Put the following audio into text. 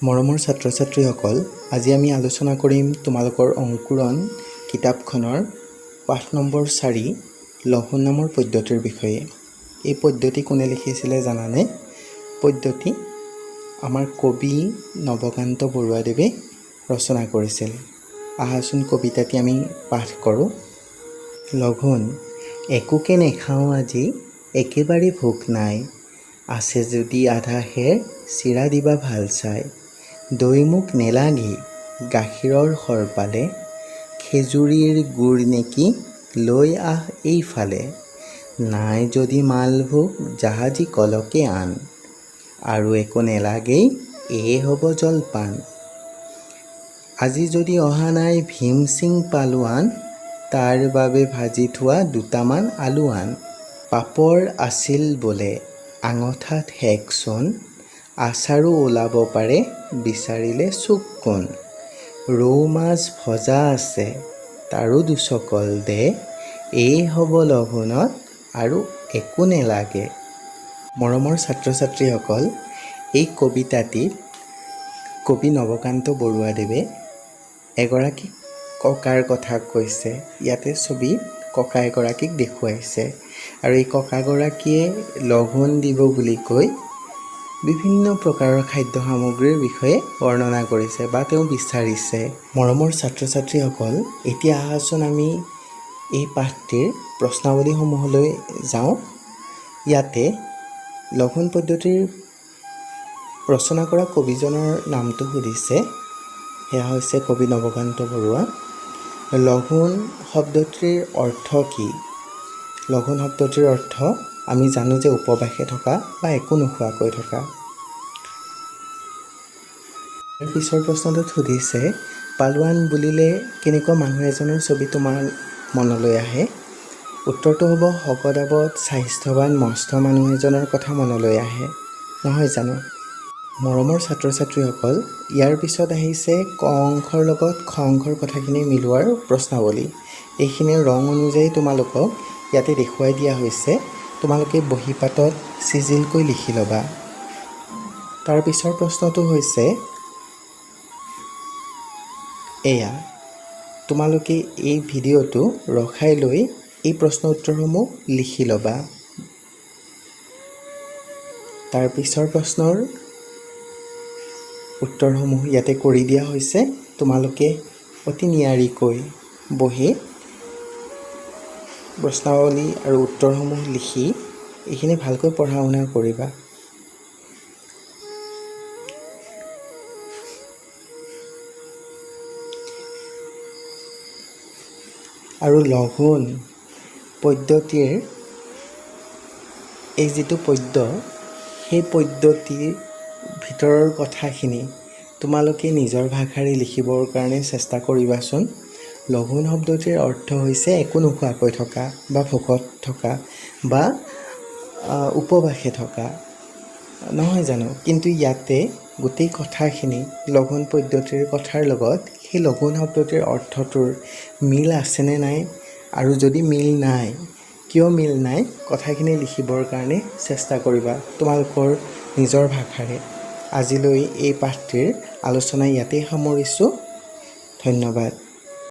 মৰমৰ ছাত্ৰ ছাত্ৰীসকল, আজি আমি আলোচনা কৰিম তোমালোকৰ অংকুৰণ কিতাপখনৰ পাঠ নম্বৰ 4 লঘোণ নামৰ পদ্ধতিৰ বিষয়ে। এই পদ্ধতি কোনে লিখিছিলে জানানে? পদ্ধতি আমাৰ কবি নৱকান্ত বৰুৱাদেৱে ৰচনা কৰিছিল। আহাচোন কবিতাটি আমি পাঠ কৰোঁ। লঘোণ। একোকে নেখাওঁ আজি, একেবাৰে ভোক নাই, আছে যদি আধা খেৰ চিৰা দিবা ভাল চাই। দৈ মোক নেলাগি, গাখীৰৰ সৰ পালে, খেজুৰীৰ গুড় নেকি লৈ আহ এইফালে। নাই যদি মালভোগ জাহাজী কলকে আন, আৰু একো নেলাগেই এয়ে হ'ব জলপান। আজি যদি অহা নাই ভীমসিং পালোৱান, তাৰ বাবে ভাজি থোৱা দুটামান আলু আন। পাপৰ আছিল বোলে আঙঠাত শেকচোন, আচাৰো ওলাব পাৰে বিচাৰিলে চুক কোন। ৰৌ মাছ ভজা আছে তাৰো দুচকল দে, এই হ'ব লঘোণত আৰু একো নেলাগে। মৰমৰ ছাত্ৰ ছাত্ৰীসকল, এই কবিতাটিত কবি নৱকান্ত বৰুৱাদেৱে এগৰাকী ককাৰ কথা কৈছে। ইয়াতে ছবিত ককা এগৰাকীক দেখুৱাইছে আৰু এই ককাগৰাকীয়ে লঘোণ দিব বুলি কৈ বিভিন্ন প্ৰকাৰৰ খাদ্য সামগ্ৰীৰ বিষয়ে বৰ্ণনা কৰিছে বা তেওঁ বিচাৰিছে। মৰমৰ ছাত্ৰ ছাত্ৰীসকল, এতিয়া আহাচোন আমি এই পাঠটিৰ প্ৰশ্নাৱলীসমূহলৈ যাওঁ। ইয়াতে লঘোণ পদ্ধতিৰ ৰচনা কৰা কবিজনৰ নামটো সুধিছে, সেয়া হৈছে কবি নৱকান্ত বৰুৱা। লঘোণ শব্দটিৰ অৰ্থ কি? লঘোণ শব্দটিৰ অৰ্থ আমি জানো যে উপবাসে থকা বা একো নোখোৱাকৈ থকা। ইয়াৰ পিছৰ প্ৰশ্নটোত সুধিছে, পালোৱান বুলিলে কেনেকুৱা মানুহ এজনৰ ছবি তোমাৰ মনলৈ আহে? উত্তৰটো হ'ব শকত-আৱত স্বাস্থ্যৱান মস্ত মানুহ এজনৰ কথা মনলৈ আহে, নহয় জানো? মৰমৰ ছাত্ৰ ছাত্ৰীসকল, ইয়াৰ পিছত আহিছে ক অংশৰ লগত খ অংশৰ কথাখিনি মিলোৱাৰ প্ৰশ্নাৱলী। এইখিনি ৰং অনুযায়ী তোমালোকক ইয়াতে দেখুৱাই দিয়া হৈছে। তোমালোকে বহীপাতত চিজিলকৈ লিখি ল'বা। তাৰ পিছৰ প্ৰশ্নটো হৈছে এয়া। তোমালোকে এই ভিডিঅ'টো ৰখাই লৈ এই প্ৰশ্ন উত্তৰসমূহ লিখি ল'বা। তাৰ পিছৰ প্ৰশ্নৰ উত্তৰসমূহ ইয়াতে কৰি দিয়া হৈছে। তোমালোকে অতি নিয়াৰিকৈ বহীত প্ৰশ্নাৱলী আৰু উত্তৰসমূহ লিখি এইখিনি ভালকৈ পঢ়া শুনা কৰিবা। আৰু লঘোণ পদ্ধতিৰ এই যিটো পদ্য, সেই পদ্ধতিৰ ভিতৰৰ কথাখিনি তোমালোকে নিজৰ ভাষাৰে লিখিবৰ কাৰণে চেষ্টা কৰিবাচোন। লঘোণ শব্দটিৰ অৰ্থ হৈছে একো নোখোৱাকৈ থকা বা ভোকত থকা বা উপবাসে থকা, নহয় জানো? কিন্তু ইয়াতে গোটেই কথাখিনি লঘোণ পদ্ধতিৰ কথাৰ লগত সেই লঘোণ শব্দটিৰ অৰ্থটোৰ মিল আছেনে নাই, আৰু যদি মিল নাই, কিয় মিল নাই, কথাখিনি লিখিবৰ কাৰণে চেষ্টা কৰিবা তোমালোকৰ নিজৰ ভাষাৰে। আজিলৈ এই পাঠটিৰ আলোচনা ইয়াতেই সামৰিছোঁ। ধন্যবাদ।